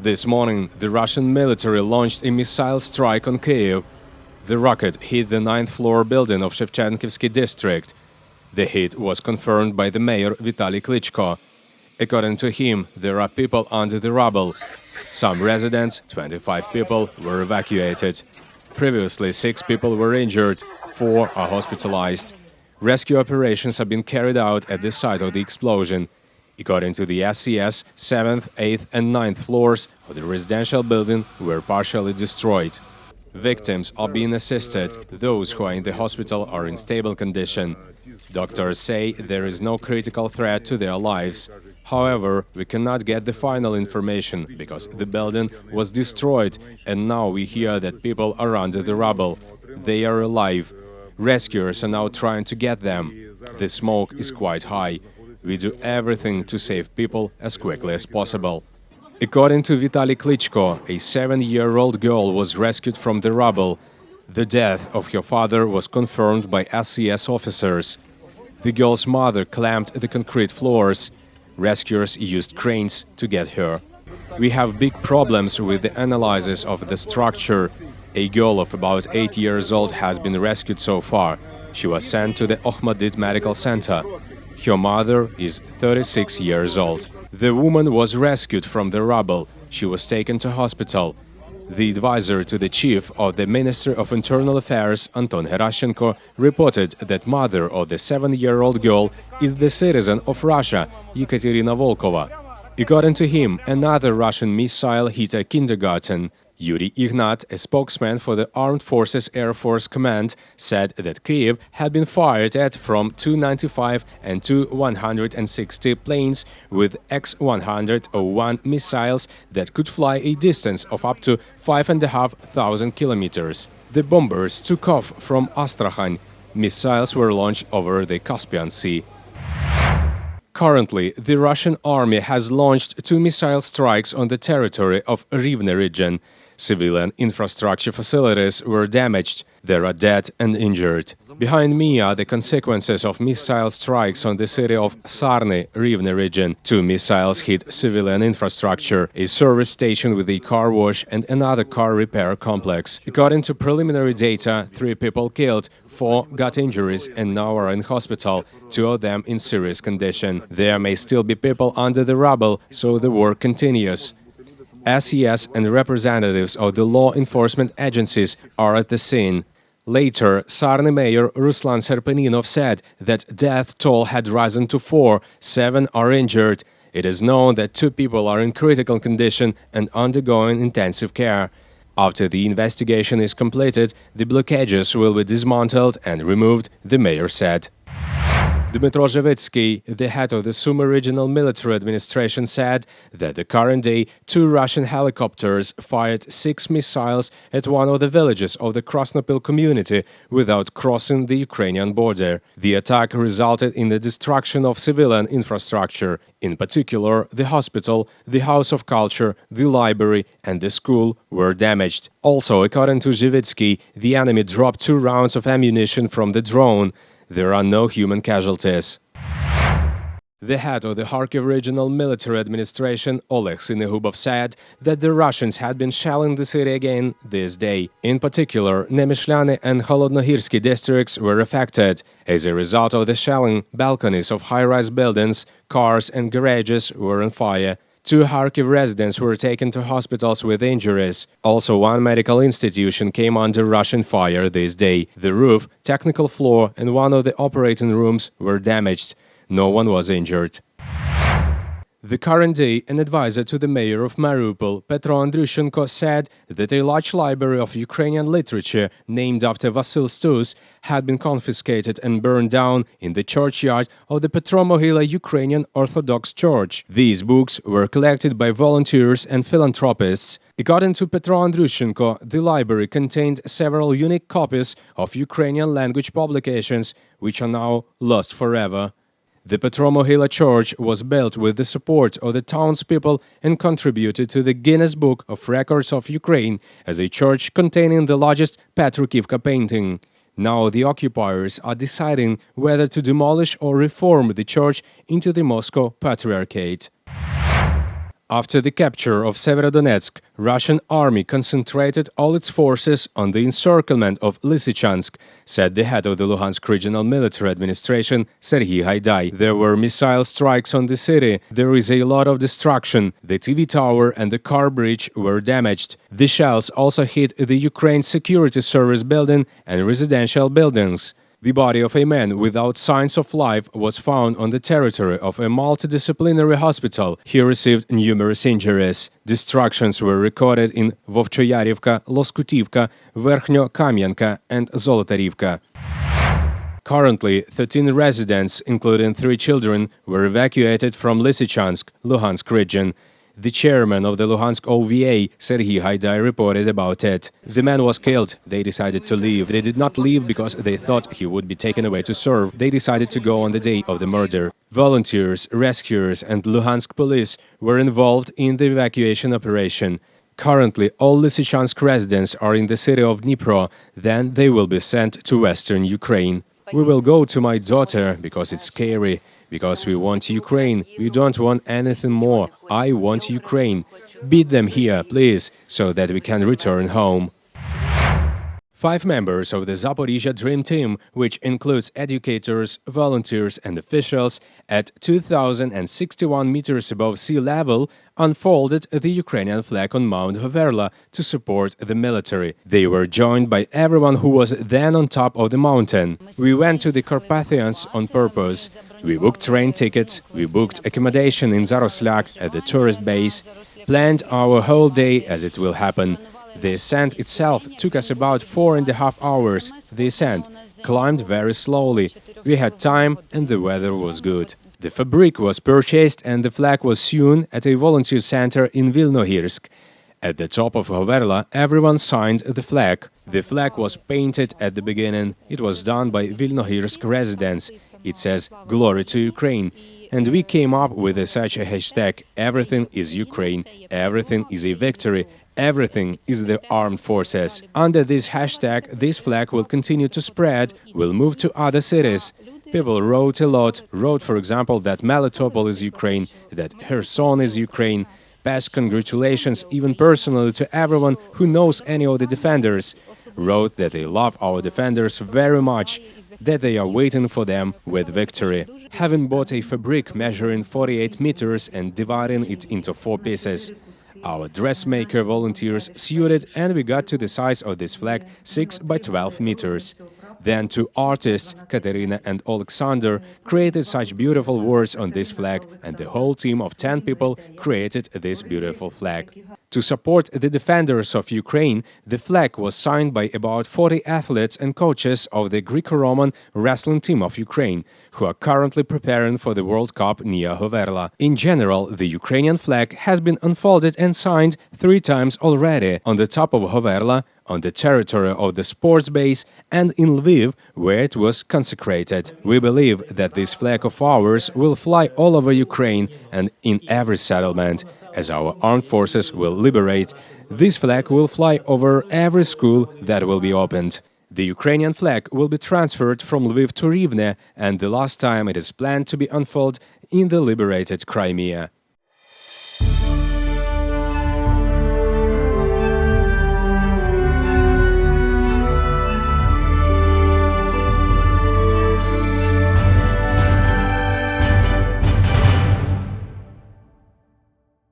This morning, the Russian military launched a missile strike on Kyiv. The rocket hit the 9th-floor building of Shevchenkivsky district. The hit was confirmed by the mayor Vitaly Klitschko. According to him, there are people under the rubble. Some residents, 25 people, were evacuated. Previously, 6 people were injured, 4 are hospitalized. Rescue operations have been carried out at the site of the explosion. According to the SCS, 7th, 8th and 9th floors of the residential building were partially destroyed. Victims are being assisted. Those who are in the hospital are in stable condition. Doctors say there is no critical threat to their lives. However, we cannot get the final information because the building was destroyed and now we hear that people are under the rubble. They are alive. Rescuers are now trying to get them. The smoke is quite high. We do everything to save people as quickly as possible. According to Vitaly Klitschko, a 7-year-old girl was rescued from the rubble. The death of her father was confirmed by SCS officers. The girl's mother clamped the concrete floors. Rescuers used cranes to get her. We have big problems with the analysis of the structure. A girl of about 8 years old has been rescued so far. She was sent to the Ohmedit Medical Center. Her mother is 36 years old. The woman was rescued from the rubble. She was taken to hospital. The advisor to the chief of the Ministry of Internal Affairs, Anton Gerashchenko, reported that mother of the 7-year-old girl is the citizen of Russia, Ekaterina Volkova. According to him, another Russian missile hit a kindergarten. Yuri Ignat, a spokesman for the Armed Forces Air Force Command, said that Kyiv had been fired at from Tu-95 and Tu-160 planes with X-101 missiles that could fly a distance of up to 5,500 kilometers. The bombers took off from Astrakhan. Missiles were launched over the Caspian Sea. Currently, the Russian army has launched 2 missile strikes on the territory of Rivne region. Civilian infrastructure facilities were damaged. There are dead and injured. Behind me are the consequences of missile strikes on the city of Sarny, Rivne region. 2 missiles hit civilian infrastructure, a service station with a car wash and another car repair complex. According to preliminary data, 3 people killed, 4 got injuries and now are in hospital, 2 of them in serious condition. There may still be people under the rubble, so the work continues. SES and representatives of the law enforcement agencies are at the scene. Later, Sarny Mayor Ruslan Serpeninov said that death toll had risen to 4, 7 are injured. It is known that 2 people are in critical condition and undergoing intensive care. After the investigation is completed, the blockages will be dismantled and removed, the mayor said. Dmytro Zhevitsky, the head of the Sumy Regional Military Administration, said that the current day 2 Russian helicopters fired 6 missiles at one of the villages of the Krasnopil community without crossing the Ukrainian border. The attack resulted in the destruction of civilian infrastructure. In particular, the hospital, the House of Culture, the library and the school were damaged. Also, according to Zhevitsky, the enemy dropped 2 rounds of ammunition from the drone. There are no human casualties. The head of the Kharkiv Regional Military Administration, Oleg Sinehubov, said that the Russians had been shelling the city again this day. In particular, Nemishlyane and Holodnohirsky districts were affected. As a result of the shelling, balconies of high-rise buildings, cars and garages were on fire. 2 Kharkiv residents were taken to hospitals with injuries. Also, 1 medical institution came under Russian fire this day. The roof, technical floor and one of the operating rooms were damaged. No one was injured. The current day, an advisor to the mayor of Mariupol, Petro Andrushenko, said that a large library of Ukrainian literature named after Vasil Stus had been confiscated and burned down in the churchyard of the Petromohila Ukrainian Orthodox Church. These books were collected by volunteers and philanthropists. According to Petro Andrushenko, the library contained several unique copies of Ukrainian-language publications, which are now lost forever. The Petromohila Church was built with the support of the townspeople and contributed to the Guinness Book of Records of Ukraine as a church containing the largest Petrokivka painting. Now the occupiers are deciding whether to demolish or reform the church into the Moscow Patriarchate. After the capture of Severodonetsk, Russian army concentrated all its forces on the encirclement of Lysichansk, said the head of the Luhansk Regional Military Administration, Serhiy Haidai. There were missile strikes on the city, there is a lot of destruction, the TV tower and the car bridge were damaged. The shells also hit the Ukraine Security Service building and residential buildings. The body of a man without signs of life was found on the territory of a multidisciplinary hospital. He received numerous injuries. Destructions were recorded in Vovchoyarivka, Loskutivka, Verkhnyo-Kamyanka and Zolotarivka. Currently, 13 residents, including 3 children, were evacuated from Lysychansk, Luhansk region. The chairman of the Luhansk OVA, Serhiy Haidai, reported about it. The man was killed. They decided to leave. They did not leave because they thought he would be taken away to serve. They decided to go on the day of the murder. Volunteers, rescuers and Luhansk police were involved in the evacuation operation. Currently, all Lysichansk residents are in the city of Dnipro. Then they will be sent to western Ukraine. We will go to my daughter because it's scary. Because we want Ukraine, we don't want anything more. I want Ukraine. Beat them here, please, so that we can return home. 5 members of the Zaporizhia Dream Team, which includes educators, volunteers and officials, at 2,061 meters above sea level, unfolded the Ukrainian flag on Mount Riverla to support the military. They were joined by everyone who was then on top of the mountain. We went to the Carpathians on purpose. We booked train tickets, we booked accommodation in Zaroslyak at the tourist base, planned our whole day as it will happen. The ascent itself took us about 4.5 hours. The ascent climbed very slowly. We had time and the weather was good. The fabric was purchased and the flag was sewn at a volunteer center in Vilnohirsk. At the top of Riverla, everyone signed the flag. The flag was painted at the beginning. It was done by Vilnohirsk residents. It says, "Glory to Ukraine." And we came up with such a hashtag, "Everything is Ukraine, everything is a victory, everything is the armed forces." Under this hashtag, this flag will continue to spread, will move to other cities. People wrote a lot, wrote, for example, that Melitopol is Ukraine, that Kherson is Ukraine, passed congratulations even personally to everyone who knows any of the defenders, wrote that they love our defenders very much, that they are waiting for them with victory. Having bought a fabric measuring 48 meters and dividing it into 4 pieces, our dressmaker volunteers sewed it and we got to the size of this flag 6 by 12 meters. Then 2 artists, Katerina and Alexander, created such beautiful words on this flag, and the whole team of 10 people created this beautiful flag. To support the defenders of Ukraine, the flag was signed by about 40 athletes and coaches of the Greco-Roman wrestling team of Ukraine, who are currently preparing for the World Cup near Riverla. In general, the Ukrainian flag has been unfolded and signed 3 times already on the top of Riverla, on the territory of the sports base, and in Lviv, where it was consecrated. We believe that this flag of ours will fly all over Ukraine and in every settlement. As our armed forces will liberate, this flag will fly over every school that will be opened. The Ukrainian flag will be transferred from Lviv to Rivne, and the last time it is planned to be unfurled in the liberated Crimea.